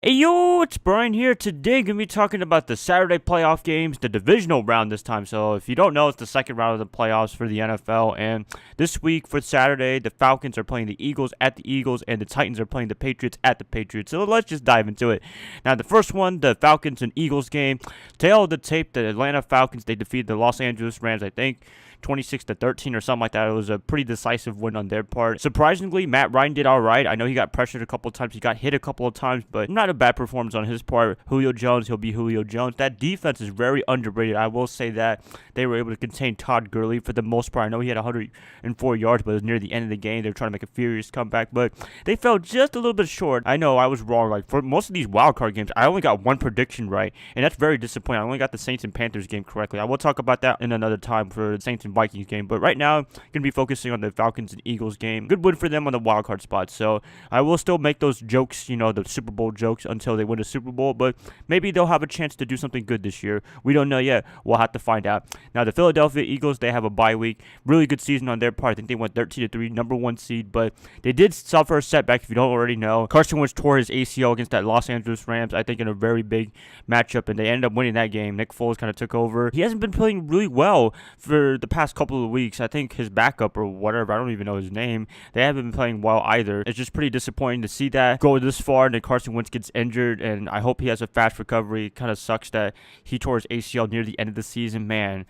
Hey yo, it's Bryan here. Today, gonna be talking about the Saturday playoff games, the divisional round this time. So, if you don't know, it's the second round of the playoffs for the NFL. And this week for Saturday, the Falcons are playing the Eagles at the Eagles, and the Titans are playing the Patriots at the Patriots. So, let's just dive into it. Now, the first one, the Falcons and Eagles game. Tail of the tape, the Atlanta Falcons, they defeated the Los Angeles Rams, I think 26-13 or something like that. It was a pretty decisive win on their part. Surprisingly, Matt Ryan did all right. I know he got pressured a couple of times. He got hit a couple of times, but not a bad performance on his part. Julio Jones, he'll be Julio Jones. That defense is very underrated. I will say that they were able to contain Todd Gurley for the most part. I know he had 104 yards, but it was near the end of the game. They were trying to make a furious comeback, but they fell just a little bit short. I know I was wrong. Like, for most of these wild card games, I only got one prediction right, and that's very disappointing. I only got the Saints and Panthers game correctly. I will talk about that in another time for the Saints and Vikings game, but right now, I'm going to be focusing on the Falcons and Eagles game. Good win for them on the wild card spot, so I will still make those jokes, the Super Bowl jokes until they win the Super Bowl, but maybe they'll have a chance to do something good this year. We don't know yet. We'll have to find out. Now, the Philadelphia Eagles, they have a bye week. Really good season on their part. I think they went 13-3, number one seed, but they did suffer a setback, if you don't already know. Carson Wentz tore his ACL against that Los Angeles Rams, I think in a very big matchup, and they ended up winning that game. Nick Foles kind of took over. He hasn't been playing really well for the past couple of weeks. I think his backup or whatever, I don't even know his name, they haven't been playing well either. It's just pretty disappointing to see that go this far and then Carson Wentz gets injured, and I hope he has a fast recovery. It kind of sucks that he tore his ACL near the end of the season. Man,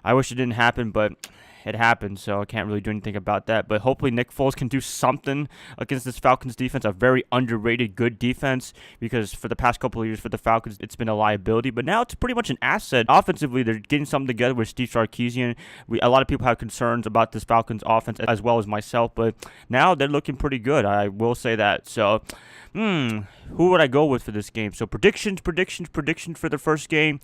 I wish it didn't happen, but it happened, so I can't really do anything about that. But hopefully Nick Foles can do something against this Falcons defense, a very underrated good defense, because for the past couple of years for the Falcons, it's been a liability, but now it's pretty much an asset. Offensively, they're getting something together with Steve Sarkisian. A lot of people have concerns about this Falcons offense, as well as myself, but now they're looking pretty good. I will say that. So, who would I go with for this game? So predictions for the first game.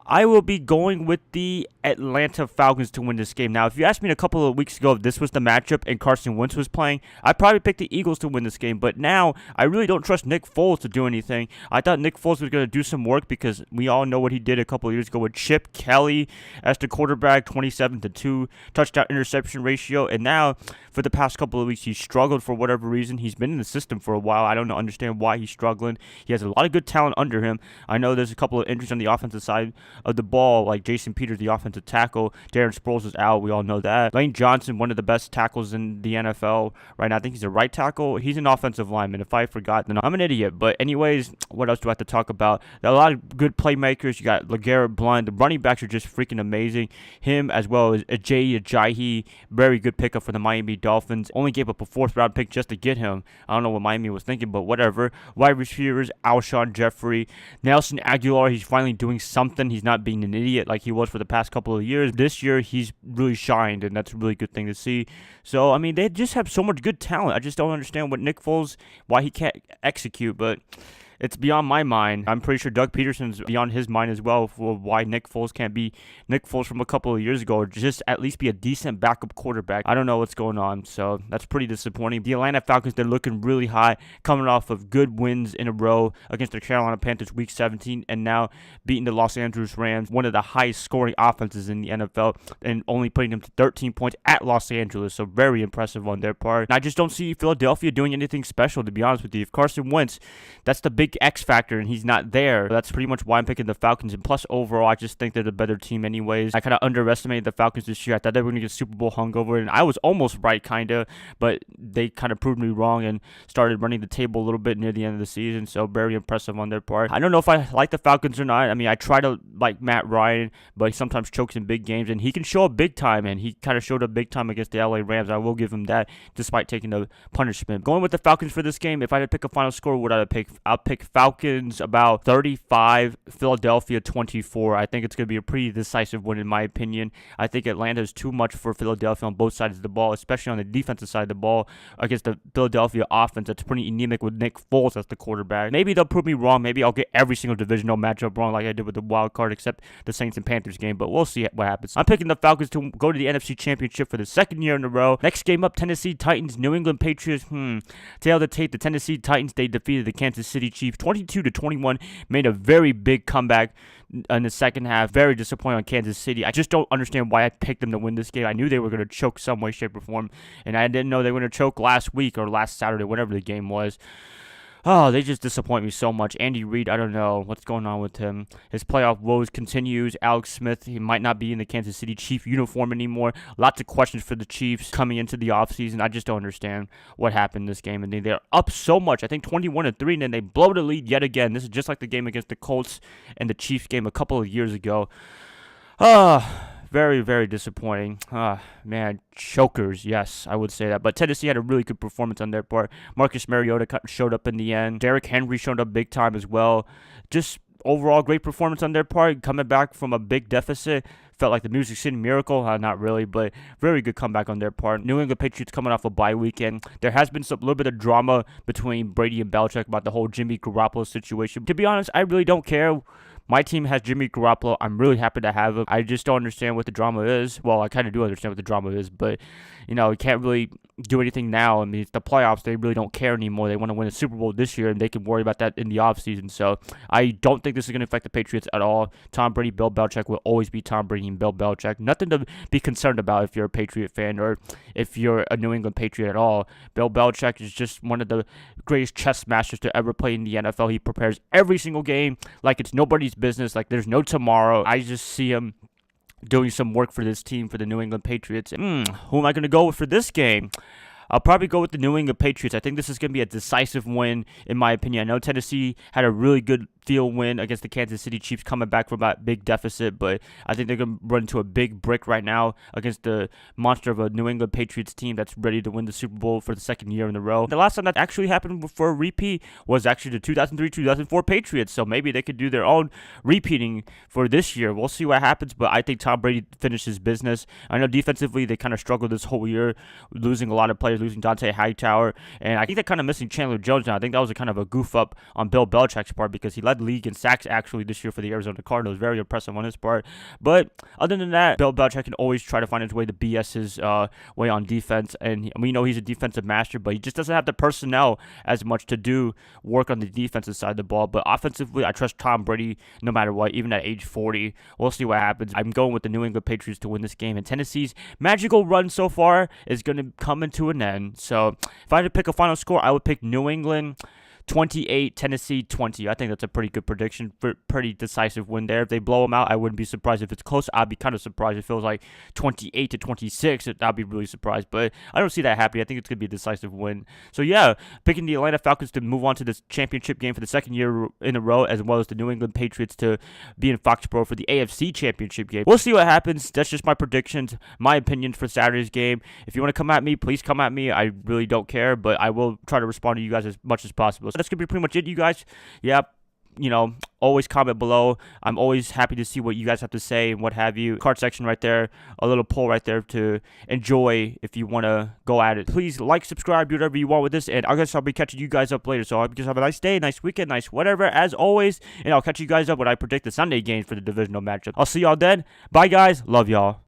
I will be going with the Atlanta Falcons to win this game. Now, if you asked me a couple of weeks ago if this was the matchup and Carson Wentz was playing, I'd probably pick the Eagles to win this game. But now, I really don't trust Nick Foles to do anything. I thought Nick Foles was going to do some work because we all know what he did a couple of years ago with Chip Kelly as the quarterback, 27-2 touchdown interception ratio. And now, for the past couple of weeks, he's struggled for whatever reason. He's been in the system for a while. I don't understand why he's struggling. He has a lot of good talent under him. I know there's a couple of injuries on the offensive side of the ball, like Jason Peters, the offensive tackle. Darren Sproles is out. We all know that. Lane Johnson, one of the best tackles in the NFL right now. I think he's a right tackle. He's an offensive lineman. If I forgot, then I'm an idiot. But anyways, what else do I have to talk about? There are a lot of good playmakers. You got LeGarrette Blount. The running backs are just freaking amazing. Him as well as Ajayi, very good pickup for the Miami Dolphins. Only gave up a fourth-round pick just to get him. I don't know what Miami was thinking, but whatever. Wide receivers, Alshon Jeffrey, Nelson Aguilar. He's finally doing something. He's not being an idiot like he was for the past couple of years. This year, he's really shined, and that's a really good thing to see. So, I mean, they just have so much good talent. I just don't understand what Nick Foles, why he can't execute, but it's beyond my mind. I'm pretty sure Doug Peterson's beyond his mind as well for why Nick Foles can't be Nick Foles from a couple of years ago, or just at least be a decent backup quarterback. I don't know what's going on, so that's pretty disappointing. The Atlanta Falcons, they're looking really high, coming off of good wins in a row against the Carolina Panthers week 17, and now beating the Los Angeles Rams, one of the highest scoring offenses in the NFL, and only putting them to 13 points at Los Angeles, so very impressive on their part. And I just don't see Philadelphia doing anything special, to be honest with you. If Carson Wentz, that's the big X factor, and he's not there. That's pretty much why I'm picking the Falcons. And plus, overall, I just think they're the better team anyways. I kind of underestimated the Falcons this year. I thought they were going to get Super Bowl hungover, and I was almost right, kind of, but they kind of proved me wrong and started running the table a little bit near the end of the season, so very impressive on their part. I don't know if I like the Falcons or not. I mean, I try to like Matt Ryan, but he sometimes chokes in big games, and he can show up big time, and he kind of showed up big time against the LA Rams. I will give him that, despite taking the punishment. Going with the Falcons for this game, if I had to pick a final score, what would I pick? I'll pick Falcons about 35, Philadelphia 24. I think it's going to be a pretty decisive win in my opinion. I think Atlanta is too much for Philadelphia on both sides of the ball, especially on the defensive side of the ball against the Philadelphia offense that's pretty anemic with Nick Foles as the quarterback. Maybe they'll prove me wrong. Maybe I'll get every single divisional matchup wrong like I did with the wild card, except the Saints and Panthers game, but we'll see what happens. I'm picking the Falcons to go to the NFC Championship for the second year in a row. Next game up, Tennessee Titans, New England Patriots. Tail of the tape, the Tennessee Titans, they defeated the Kansas City Chiefs 22-21, made a very big comeback in the second half. Very disappointed on Kansas City. I just don't understand why I picked them to win this game. I knew they were going to choke some way, shape, or form, and I didn't know they were going to choke last week or last Saturday, whatever the game was. Oh, they just disappoint me so much. Andy Reid, I don't know what's going on with him. His playoff woes continues. Alex Smith, he might not be in the Kansas City Chief uniform anymore. Lots of questions for the Chiefs coming into the offseason. I just don't understand what happened this game. And they're up so much. I think 21-3, and then they blow the lead yet again. This is just like the game against the Colts and the Chiefs game a couple of years ago. Very, very disappointing. Man, chokers, yes, I would say that. But Tennessee had a really good performance on their part. Marcus Mariota showed up in the end. Derrick Henry showed up big time as well. Just overall great performance on their part. Coming back from a big deficit. Felt like the Music City Miracle. Not really, but very good comeback on their part. New England Patriots coming off a bye weekend. There has been a little bit of drama between Brady and Belichick about the whole Jimmy Garoppolo situation. To be honest, I really don't care. My team has Jimmy Garoppolo. I'm really happy to have him. I just don't understand what the drama is. Well, I kind of do understand what the drama is, but, you can't really do anything now. I mean, it's the playoffs. They really don't care anymore. They want to win a Super Bowl this year, and they can worry about that in the offseason. So I don't think this is going to affect the Patriots at all. Tom Brady, Bill Belichick will always be Tom Brady and Bill Belichick. Nothing to be concerned about if you're a Patriot fan or if you're a New England Patriot at all. Bill Belichick is just one of the greatest chess masters to ever play in the NFL. He prepares every single game like it's nobody's business, like there's no tomorrow. I just see him doing some work for this team, for the New England Patriots. Who am I going to go with for this game? I'll probably go with the New England Patriots. I think this is going to be a decisive win, in my opinion. I know Tennessee had a really good field win against the Kansas City Chiefs coming back from that big deficit, but I think they're going to run into a big brick right now against the monster of a New England Patriots team that's ready to win the Super Bowl for the second year in a row. The last time that actually happened for a repeat was actually the 2003-2004 Patriots, so maybe they could do their own repeating for this year. We'll see what happens, but I think Tom Brady finishes business. I know defensively they kind of struggled this whole year, losing a lot of players, losing Dante Hightower, and I think they're kind of missing Chandler Jones now. I think that was a kind of a goof up on Bill Belichick's part because he led the league in sacks actually this year for the Arizona Cardinals. Very impressive on his part. But other than that, Bill Belichick can always try to find his way to BS his way on defense, and we know he's a defensive master, but he just doesn't have the personnel as much to do work on the defensive side of the ball. But offensively, I trust Tom Brady no matter what, even at age 40. We'll see what happens. I'm going with the New England Patriots to win this game, and Tennessee's magical run so far is going to come into an end. So if I had to pick a final score, I would pick New England 28, Tennessee 20. I think that's a pretty good prediction. Pretty decisive win there. If they blow them out, I wouldn't be surprised. If it's close, I'd be kind of surprised. If it feels like 28-26, I'd be really surprised. But I don't see that happening. I think it's going to be a decisive win. So yeah, picking the Atlanta Falcons to move on to this championship game for the second year in a row, as well as the New England Patriots to be in Foxborough for the AFC championship game. We'll see what happens. That's just my predictions, my opinions for Saturday's game. If you want to come at me, please come at me. I really don't care, but I will try to respond to you guys as much as possible. So that's going to be pretty much it, you guys. Yeah, always comment below. I'm always happy to see what you guys have to say and what have you. Card section right there, a little poll right there to enjoy if you want to go at it. Please like, subscribe, do whatever you want with this, and I guess I'll be catching you guys up later. So I hope you guys have a nice day, nice weekend, nice whatever, as always, and I'll catch you guys up when I predict the Sunday games for the divisional matchup. I'll see y'all then. Bye, guys. Love y'all.